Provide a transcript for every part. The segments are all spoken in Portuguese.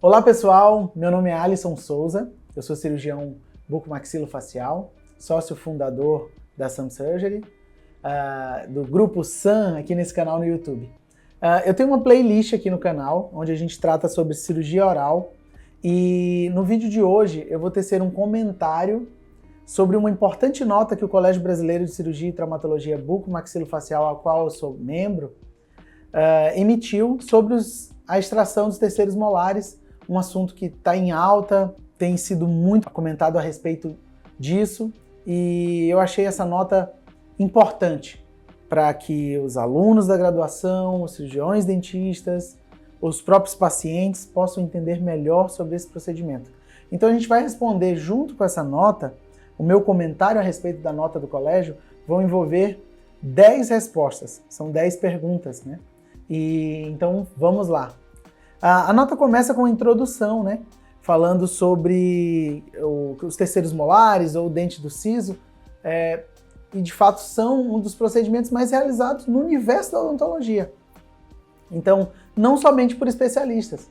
Olá pessoal, meu nome é Alisson Souza, eu sou cirurgião bucomaxilofacial, sócio fundador da Sam Surgery, do grupo Sam aqui nesse canal no YouTube. Eu tenho uma playlist aqui no canal, onde a gente trata sobre cirurgia oral, e no vídeo de hoje eu vou tecer um comentário sobre uma importante nota que o Colégio Brasileiro de Cirurgia e Traumatologia Bucomaxilofacial, ao qual eu sou membro, emitiu sobre a extração dos terceiros molares, um assunto que está em alta, tem sido muito comentado a respeito disso, e eu achei essa nota importante para que os alunos da graduação, os cirurgiões dentistas, os próprios pacientes possam entender melhor sobre esse procedimento. Então a gente vai responder junto com essa nota. O meu comentário a respeito da nota do colégio vão envolver 10 respostas, são 10 perguntas, né? E então vamos lá. A nota começa com a introdução, né? Falando sobre os terceiros molares ou o dente do siso, e de fato são um dos procedimentos mais realizados no universo da odontologia. Então, não somente por especialistas.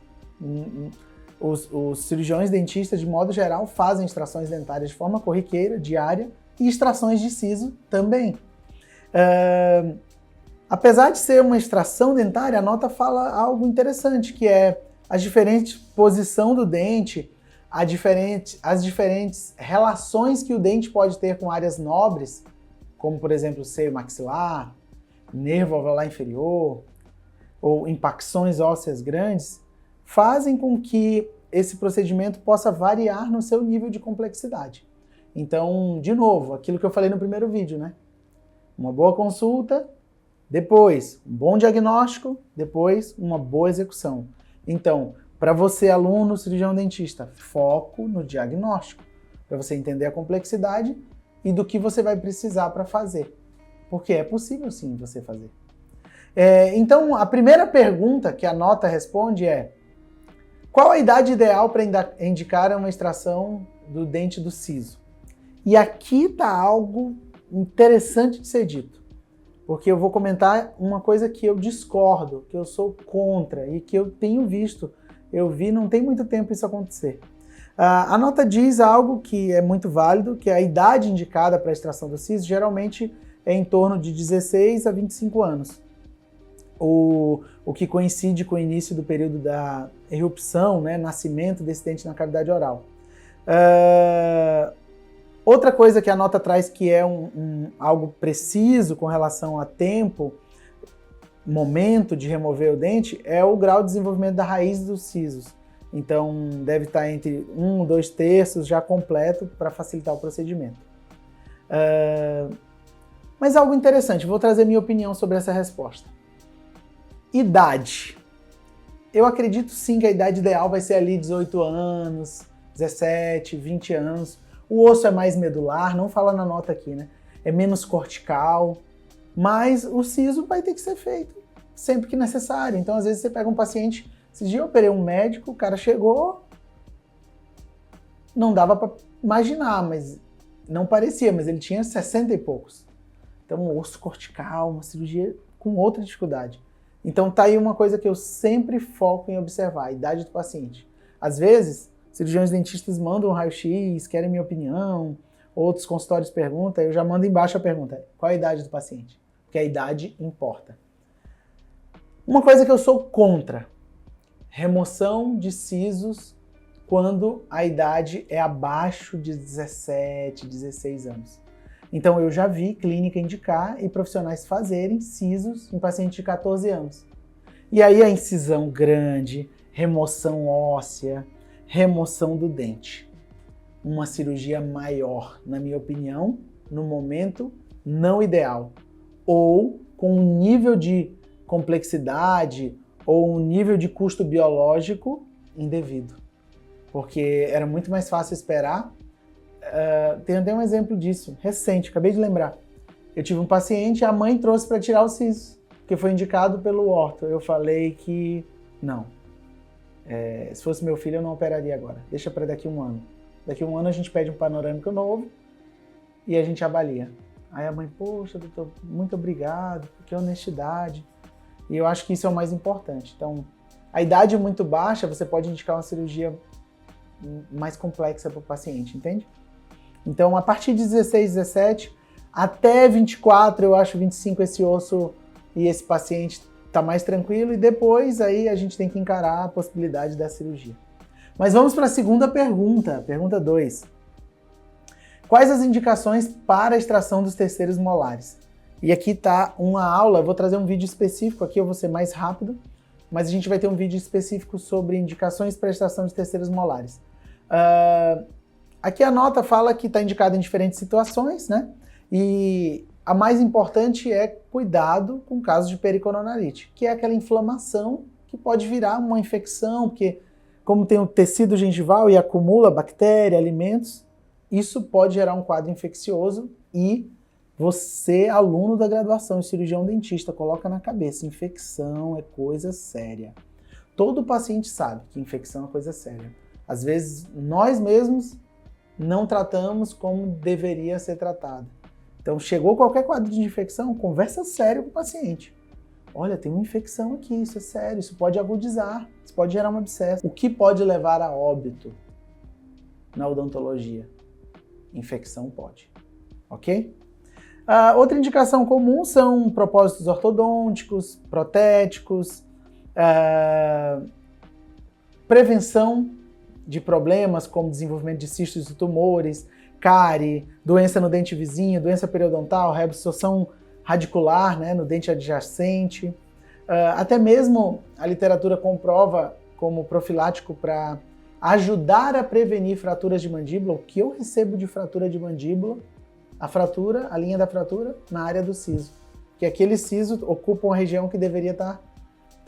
Os cirurgiões dentistas, de modo geral, fazem extrações dentárias de forma corriqueira, diária, e extrações de siso também. Apesar de ser uma extração dentária, a nota fala algo interessante, que é as diferentes posições do dente, as diferentes relações que o dente pode ter com áreas nobres, como, por exemplo, o seio maxilar, nervo alveolar inferior, ou impacções ósseas grandes, fazem com que esse procedimento possa variar no seu nível de complexidade. Então, de novo, aquilo que eu falei no primeiro vídeo, né? Uma boa consulta, depois um bom diagnóstico, depois uma boa execução. Então, para você, aluno, cirurgião dentista, foco no diagnóstico, para você entender a complexidade e do que você vai precisar para fazer. Porque é possível sim você fazer. Então, a primeira pergunta que a nota responde é: qual a idade ideal para indicar uma extração do dente do siso? E aqui está algo interessante de ser dito, porque eu vou comentar uma coisa que eu discordo, que eu sou contra e que eu tenho visto, não tem muito tempo isso acontecer. A nota diz algo que é muito válido, que a idade indicada para a extração do siso geralmente é em torno de 16 a 25 anos. O que coincide com o início do período da erupção, né, nascimento desse dente na cavidade oral. Outra coisa que a nota traz que é algo preciso com relação a tempo, momento de remover o dente, é o grau de desenvolvimento da raiz dos sisos. Então deve estar entre 1 e 2 terços já completo para facilitar o procedimento. Mas algo interessante, vou trazer minha opinião sobre essa resposta. Idade. Eu acredito sim que a idade ideal vai ser ali 18 anos, 17, 20 anos. O osso é mais medular, não fala na nota aqui, né? É menos cortical, mas o siso vai ter que ser feito sempre que necessário. Então, às vezes, você pega um paciente, esses dias eu operei um médico, o cara chegou, não dava para imaginar, mas não parecia, mas ele tinha 60 e poucos. Então, um osso cortical, uma cirurgia com outra dificuldade. Então tá aí uma coisa que eu sempre foco em observar, a idade do paciente. Às vezes, cirurgiões dentistas mandam um raio-x, querem minha opinião, outros consultórios perguntam, eu já mando embaixo a pergunta, qual é a idade do paciente? Porque a idade importa. Uma coisa que eu sou contra, remoção de sisos quando a idade é abaixo de 17, 16 anos. Então eu já vi clínica indicar e profissionais fazerem sisos em paciente de 14 anos. E aí a incisão grande, remoção óssea, remoção do dente. Uma cirurgia maior, na minha opinião, no momento não ideal. Ou com um nível de complexidade ou um nível de custo biológico indevido. Porque era muito mais fácil esperar. Tem até um exemplo disso, recente, acabei de lembrar. Eu tive um paciente, a mãe trouxe para tirar o siso, que foi indicado pelo orto. Eu falei que não. Se fosse meu filho, eu não operaria agora. Deixa para daqui a um ano. Daqui a um ano a gente pede um panorâmico novo e a gente avalia. Aí a mãe, poxa, doutor, muito obrigado, que honestidade. E eu acho que isso é o mais importante. Então, A idade muito baixa, você pode indicar uma cirurgia mais complexa para o paciente, entende? Então, a partir de 16, 17, até 24, eu acho 25 esse osso e esse paciente está mais tranquilo, e depois aí a gente tem que encarar a possibilidade da cirurgia. Mas vamos para a segunda pergunta, pergunta 2. Quais as indicações para a extração dos terceiros molares? E aqui está uma aula, eu vou trazer um vídeo específico, aqui eu vou ser mais rápido, mas a gente vai ter um vídeo específico sobre indicações para a extração de terceiros molares. Aqui a nota fala que está indicado em diferentes situações, né? E a mais importante é cuidado com casos de pericoronarite, que é aquela inflamação que pode virar uma infecção, porque como tem o tecido gengival e acumula bactéria, alimentos, isso pode gerar um quadro infeccioso e você, aluno da graduação em cirurgião dentista, coloca na cabeça, infecção é coisa séria. Todo paciente sabe que infecção é coisa séria. Às vezes, nós mesmos não tratamos como deveria ser tratado. Então, chegou qualquer quadro de infecção, conversa sério com o paciente. Olha, tem uma infecção aqui, isso é sério, isso pode agudizar, isso pode gerar um abscesso. O que pode levar a óbito na odontologia? Infecção pode, ok? Outra indicação comum são propósitos ortodônticos, protéticos, prevenção de problemas como desenvolvimento de cistos e tumores, cárie, doença no dente vizinho, doença periodontal, reabsorção radicular, né, no dente adjacente. Até mesmo a literatura comprova como profilático para ajudar a prevenir fraturas de mandíbula. O que eu recebo de fratura de mandíbula? A linha da fratura na área do siso. Que aquele siso ocupa uma região que deveria estar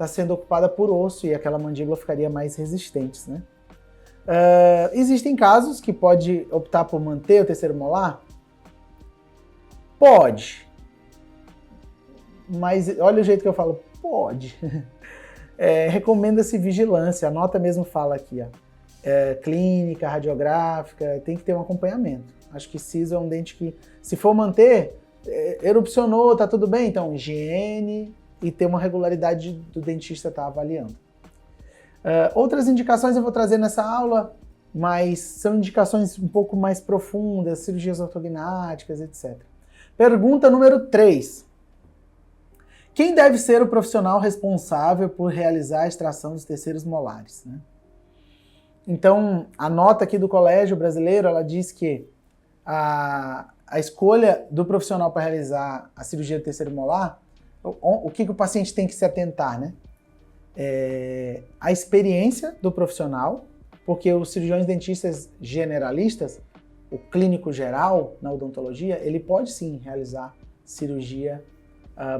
sendo ocupada por osso e aquela mandíbula ficaria mais resistente, né? Existem casos que pode optar por manter o terceiro molar? Pode. Mas olha o jeito que eu falo, pode. Recomenda-se vigilância, a nota mesmo fala aqui, ó. Clínica, radiográfica, tem que ter um acompanhamento. Acho que siso é um dente que, se for manter, erupcionou, tá tudo bem? Então, higiene e ter uma regularidade do dentista estar avaliando. Outras indicações eu vou trazer nessa aula, mas são indicações um pouco mais profundas, cirurgias ortognáticas, etc. Pergunta número 3. Quem deve ser o profissional responsável por realizar a extração dos terceiros molares, né? Então, a nota aqui do Colégio Brasileiro, ela diz que a escolha do profissional para realizar a cirurgia do terceiro molar, o que o paciente tem que se atentar, né? A experiência do profissional, porque os cirurgiões dentistas generalistas, o clínico geral na odontologia, ele pode sim realizar cirurgia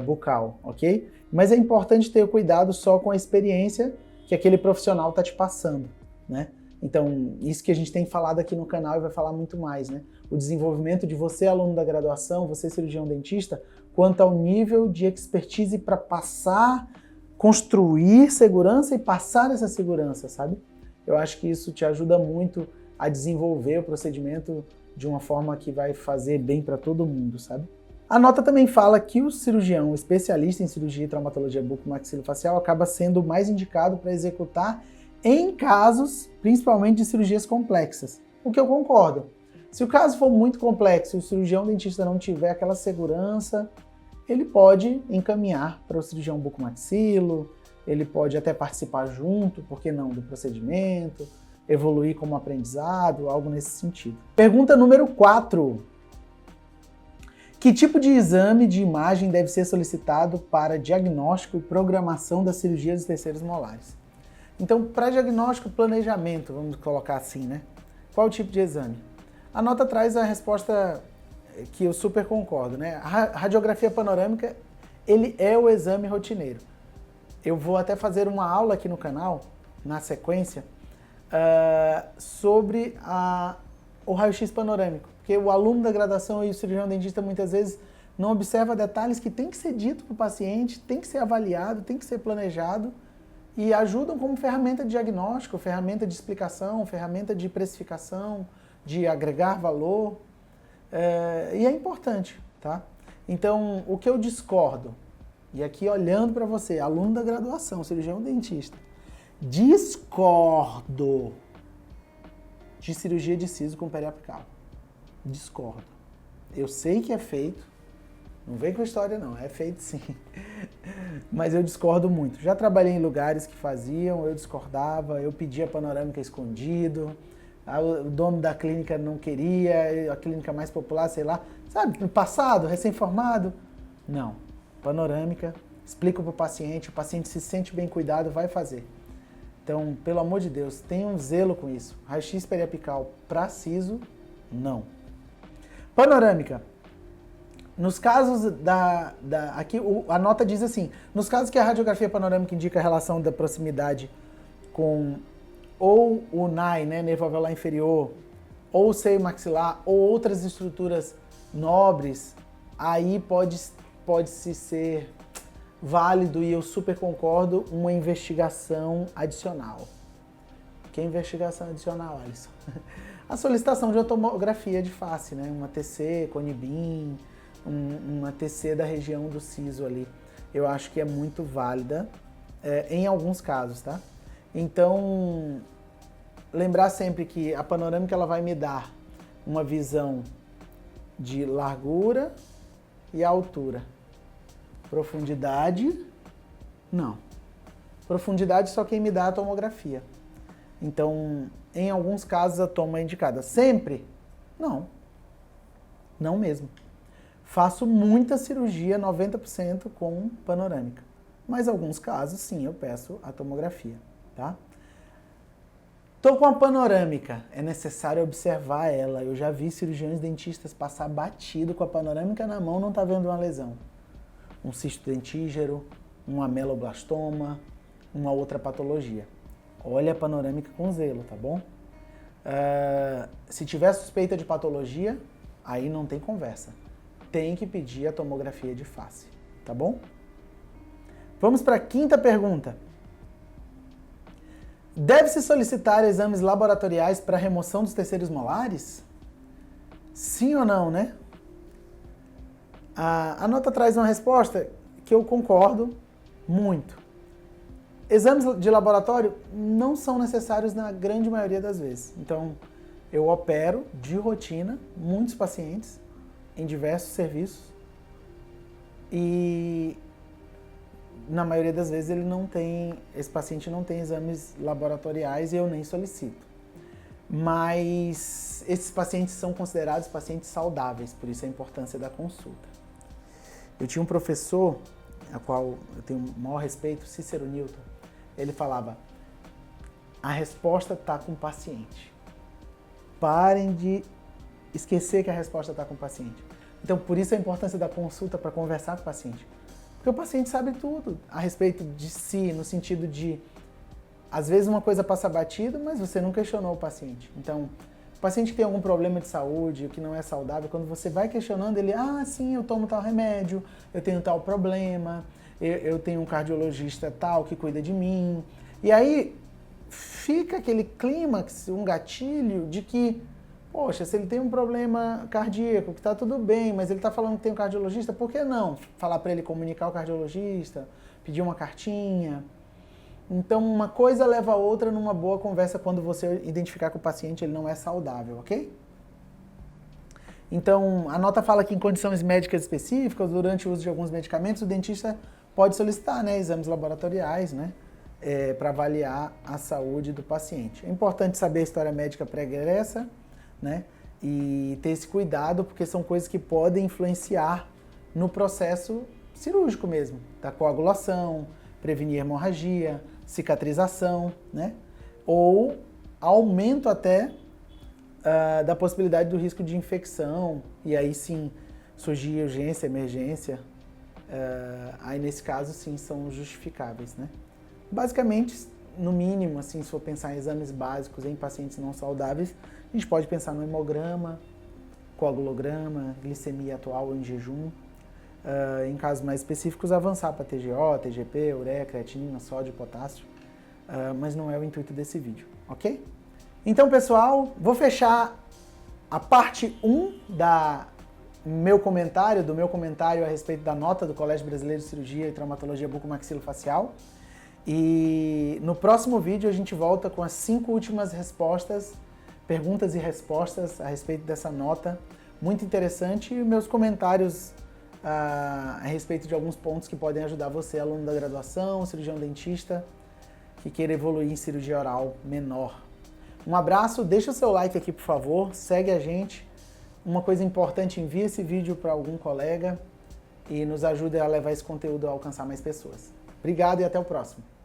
bucal, ok? Mas é importante ter cuidado só com a experiência que aquele profissional está te passando, né? Então, isso que a gente tem falado aqui no canal e vai falar muito mais, né? O desenvolvimento de você, aluno da graduação, você cirurgião dentista, quanto ao nível de expertise para passar, construir segurança e passar essa segurança, sabe? Eu acho que isso te ajuda muito a desenvolver o procedimento de uma forma que vai fazer bem para todo mundo, sabe? A nota também fala que o cirurgião especialista em cirurgia e traumatologia bucomaxilofacial acaba sendo o mais indicado para executar em casos, principalmente de cirurgias complexas, o que eu concordo. Se o caso for muito complexo e o cirurgião dentista não tiver aquela segurança, ele pode encaminhar para o cirurgião bucomaxilo, ele pode até participar junto, por que não, do procedimento, evoluir como aprendizado, algo nesse sentido. Pergunta número 4. Que tipo de exame de imagem deve ser solicitado para diagnóstico e programação da cirurgia dos terceiros molares? Então, para diagnóstico e planejamento, vamos colocar assim, né? Qual o tipo de exame? A nota traz a resposta que eu super concordo, né? A radiografia panorâmica, ele é o exame rotineiro. Eu vou até fazer uma aula aqui no canal, na sequência, sobre o raio-x panorâmico, porque o aluno da graduação e o cirurgião dentista muitas vezes não observa detalhes que tem que ser dito para o paciente, tem que ser avaliado, tem que ser planejado, e ajudam como ferramenta de diagnóstico, ferramenta de explicação, ferramenta de precificação, de agregar valor, e é importante, tá? Então, o que eu discordo, e aqui olhando para você, aluno da graduação, cirurgião dentista, Discordo de cirurgia de siso com periapical. Discordo. Eu sei que é feito, não vem com história não, é feito sim. Mas eu discordo muito. Já trabalhei em lugares que faziam, eu discordava, eu pedia panorâmica escondido, o dono da clínica não queria, a clínica mais popular, sei lá, sabe, no passado, recém-formado. Não. Panorâmica, explica para o paciente se sente bem cuidado, vai fazer. Então, pelo amor de Deus, tenha um zelo com isso. Raio-x periapical para siso, não. Panorâmica. Nos casos aqui a nota diz assim, nos casos que a radiografia panorâmica indica a relação da proximidade com ou o NAI, né, nervo alveolar inferior, ou o seio maxilar, ou outras estruturas nobres, aí pode-se ser válido, e eu super concordo, uma investigação adicional. Que é investigação adicional, Alisson? A solicitação de uma tomografia de face, né? Uma TC, Conibin, uma TC da região do siso ali. Eu acho que é muito válida em alguns casos, tá? Então, lembrar sempre que a panorâmica ela vai me dar uma visão de largura e altura. Profundidade, não. Profundidade só quem me dá a tomografia. Então, em alguns casos a toma é indicada. Sempre? Não. Não mesmo. Faço muita cirurgia, 90% com panorâmica. Mas em alguns casos, sim, eu peço a tomografia, tá? Tô com a panorâmica, é necessário observar ela. Eu já vi cirurgiões dentistas passar batido com a panorâmica na mão, não tá vendo uma lesão. Um cisto dentígero, um ameloblastoma, uma outra patologia. Olha a panorâmica com zelo, tá bom? Se tiver suspeita de patologia, aí não tem conversa. Tem que pedir a tomografia de face, tá bom? Vamos para a quinta pergunta. Deve-se solicitar exames laboratoriais para remoção dos terceiros molares? Sim ou não, né? A nota traz uma resposta que eu concordo muito. Exames de laboratório não são necessários na grande maioria das vezes. Então, eu opero de rotina muitos pacientes em diversos serviços e na maioria das vezes esse paciente não tem exames laboratoriais e eu nem solicito. Mas esses pacientes são considerados pacientes saudáveis, por isso a importância da consulta. Eu tinha um professor, a qual eu tenho o maior respeito, Cícero Newton. Ele falava, a resposta está com o paciente. Parem de esquecer que a resposta está com o paciente. Então, por isso a importância da consulta para conversar com o paciente. Porque o paciente sabe tudo a respeito de si, no sentido de, às vezes uma coisa passa batido, mas você não questionou o paciente. Então, o paciente que tem algum problema de saúde, que não é saudável, quando você vai questionando, ele, sim, eu tomo tal remédio, eu tenho tal problema, eu tenho um cardiologista tal que cuida de mim. E aí fica aquele clímax, um gatilho de que, poxa, se ele tem um problema cardíaco, que está tudo bem, mas ele está falando que tem um cardiologista, por que não falar para ele comunicar o cardiologista, pedir uma cartinha? Então, uma coisa leva a outra numa boa conversa quando você identificar que o paciente ele não é saudável, ok? Então, a nota fala que em condições médicas específicas, durante o uso de alguns medicamentos, o dentista pode solicitar, né, exames laboratoriais, né, para avaliar a saúde do paciente. É importante saber a história médica pregressa, né, e ter esse cuidado, porque são coisas que podem influenciar no processo cirúrgico mesmo, da coagulação, prevenir hemorragia, cicatrização, né, ou aumento até da possibilidade do risco de infecção, e aí sim surgir urgência, emergência, aí nesse caso sim são justificáveis, né. Basicamente, no mínimo, assim, se for pensar em exames básicos em pacientes não saudáveis, a gente pode pensar no hemograma, coagulograma, glicemia atual ou em jejum. Em casos mais específicos, avançar para TGO, TGP, ureia, creatinina, sódio, potássio, mas não é o intuito desse vídeo, ok? Então, pessoal, vou fechar a parte 1 do meu comentário a respeito da nota do Colégio Brasileiro de Cirurgia e Traumatologia Bucomaxilofacial. E no próximo vídeo a gente volta com as 5 últimas respostas, perguntas e respostas a respeito dessa nota. Muito interessante, e meus comentários a respeito de alguns pontos que podem ajudar você, aluno da graduação, cirurgião dentista, que queira evoluir em cirurgia oral menor. Um abraço, deixa o seu like aqui, por favor, segue a gente. Uma coisa importante, envie esse vídeo para algum colega e nos ajude a levar esse conteúdo a alcançar mais pessoas. Obrigado e até o próximo.